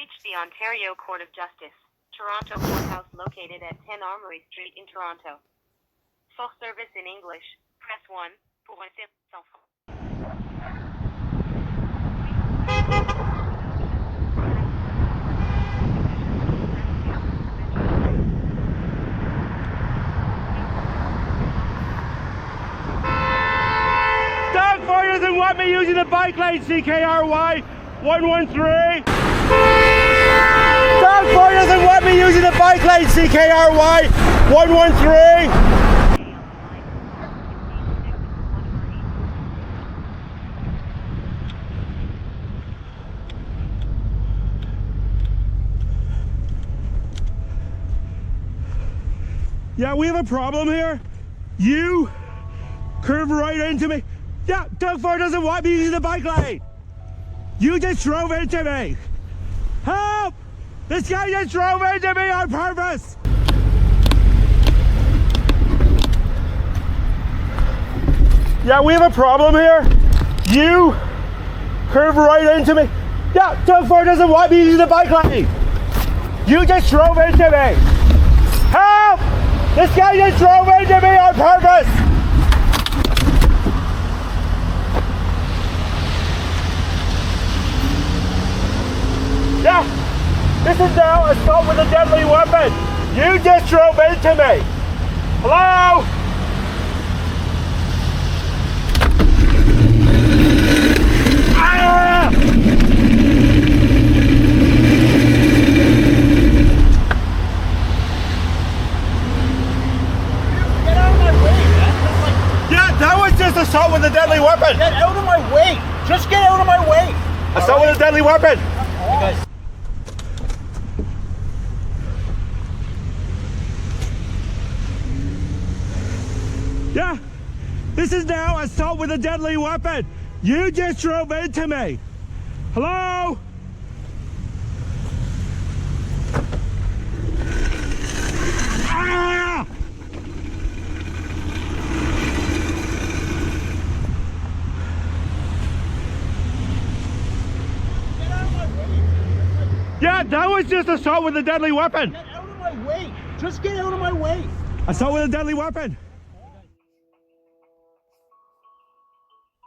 reached the Ontario Court of Justice, Toronto Courthouse located at 10 Armory Street in Toronto. For service in English, press 1. Pour un service en français. Dog fire doesn't want me using the bike lane, CKRY 113. Dog fire doesn't want me using the bike lane, CKRY 113. Yeah, we have a problem here. You curve right into me. Yeah, Doug Ford doesn't want me using the bike lane. You just drove into me. Help! This guy just drove into me on purpose. Yeah, we have a problem here. You curve right into me. Yeah, Doug Ford doesn't want me using the bike lane. You just drove into me. Help! This guy just drove into me on purpose! Yeah, this is now assault with a deadly weapon. You just drove into me. Hello? Ah! That was just assault with a deadly weapon. Get out of my way. Just get out of my way. Assault with a deadly weapon. Yeah, this is now assault with a deadly weapon. You just drove into me. Hello? Ah! Yeah, that was just assault with a deadly weapon. Get out of my way. Just get out of my way. Assault with a deadly weapon.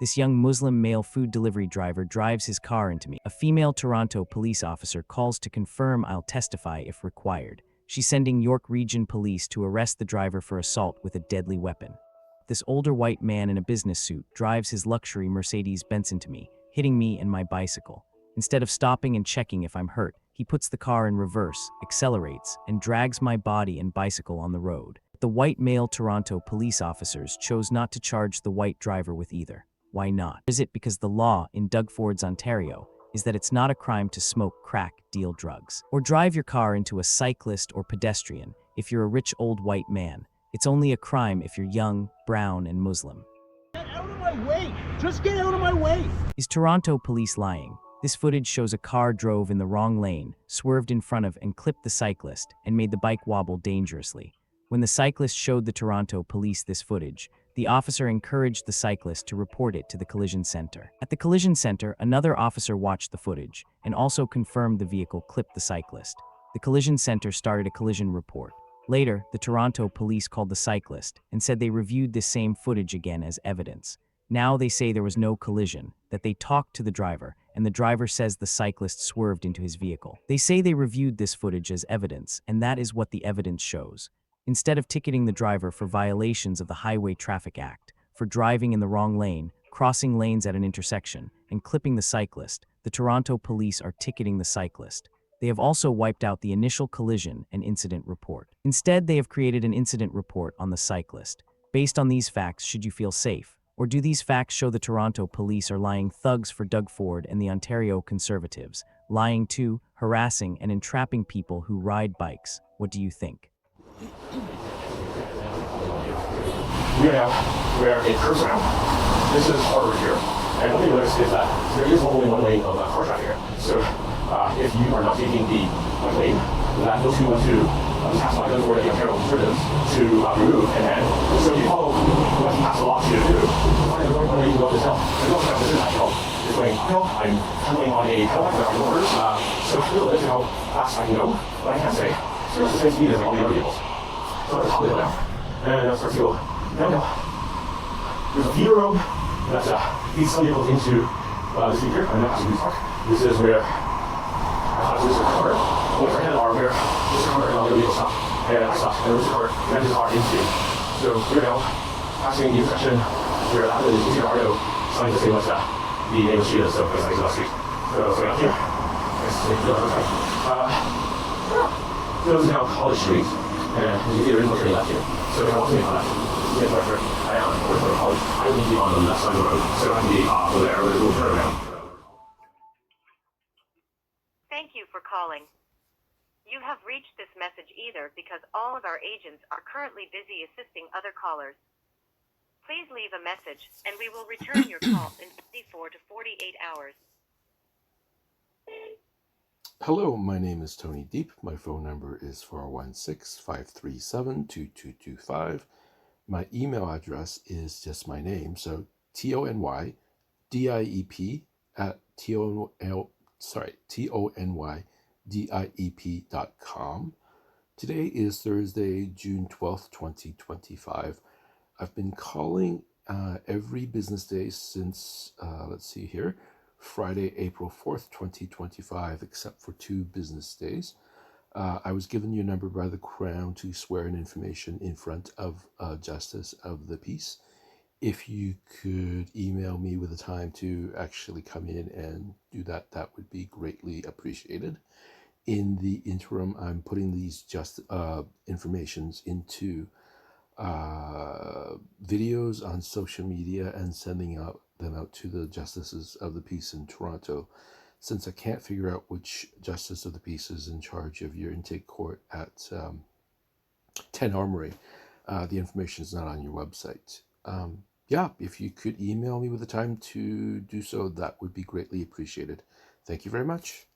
This young Muslim male food delivery driver drives his car into me. A female Toronto police officer calls to confirm I'll testify if required. She's sending York Region Police to arrest the driver for assault with a deadly weapon. This older white man in a business suit drives his luxury Mercedes-Benz into me, hitting me and my bicycle. Instead of stopping and checking if I'm hurt, he puts the car in reverse, accelerates, and drags my body and bicycle on the road. The white male Toronto police officers chose not to charge the white driver with either. Why not? Is it because the law in Doug Ford's Ontario is that it's not a crime to smoke crack, deal drugs, or drive your car into a cyclist or pedestrian if you're a rich old white man? It's only a crime if you're young, brown, and Muslim. Get out of my way. Just get out of my way. Is Toronto police lying? This footage shows a car drove in the wrong lane, swerved in front of and clipped the cyclist, and made the bike wobble dangerously. When the cyclist showed the Toronto police this footage, the officer encouraged the cyclist to report it to the collision center. At the collision center, another officer watched the footage and also confirmed the vehicle clipped the cyclist. The collision center started a collision report. Later, the Toronto police called the cyclist and said they reviewed this same footage again as evidence. Now they say there was no collision, that they talked to the driver, and the driver says the cyclist swerved into his vehicle. They say they reviewed this footage as evidence, and that is what the evidence shows. Instead of ticketing the driver for violations of the Highway Traffic Act, for driving in the wrong lane, crossing lanes at an intersection, and clipping the cyclist, the Toronto police are ticketing the cyclist. They have also wiped out the initial collision and incident report. Instead, they have created an incident report on the cyclist. Based on these facts, should you feel safe? Or do these facts show the Toronto police are lying thugs for Doug Ford and the Ontario Conservatives, lying to, harassing, and entrapping people who ride bikes? What do you think? We are now where it curves around. This is harder here. And what you notice is that there is only one lane of car traffic here. So if you are not taking the one lane, that those who want to pass by those were the Ontario Conservatives to remove. And then, so you follow what he has a lot to do. Find the one way you go to sell. The go to this is not help. It's going uphill. I'm handling on a hill. There are orders. So So it's really limited how fast I can go, but I can't say it's the same speed as like all the other vehicles. So I top it down, and I'll start to go downhill. There's a feeder road that feeds some vehicles into the street here, and then passenger park. This is where I thought this was a car. When I headed are where this car and all the other vehicles stop, and I stopped, and there was a car, and this car into. So we're now passing the intersection where after the Arno sign to say what the name of the street is, so it's like the street. So out here. This is now College Street, and you can see there is no turning left here. So if I want to make a left, get where I am, or for college, I would need to be on the left side of the road. So I can be over there with a little turnaround. Thank you for calling. You have reached this message either because all of our agents are currently busy assisting other callers. Please leave a message, and we will return your call in 24 to 48 hours. Hello, my name is Tony Deep. My phone number is 416-537-2225. My email address is just my name, so TONYDIEP at TONYDIEP.com. Today is Thursday, June 12th, 2025. I've been calling every business day since, let's see here, Friday, April 4th, 2025, except for 2 business days. I was given your number by the Crown to swear in information in front of Justice of the Peace. If you could email me with a time to actually come in and do that, that would be greatly appreciated. In the interim, I'm putting these informations into videos on social media and sending them out to the Justices of the Peace in Toronto. Since I can't figure out which Justice of the Peace is in charge of your intake court at 10 Armory, the information is not on your website. Yeah, if you could email me with a time to do so, that would be greatly appreciated. Thank you very much.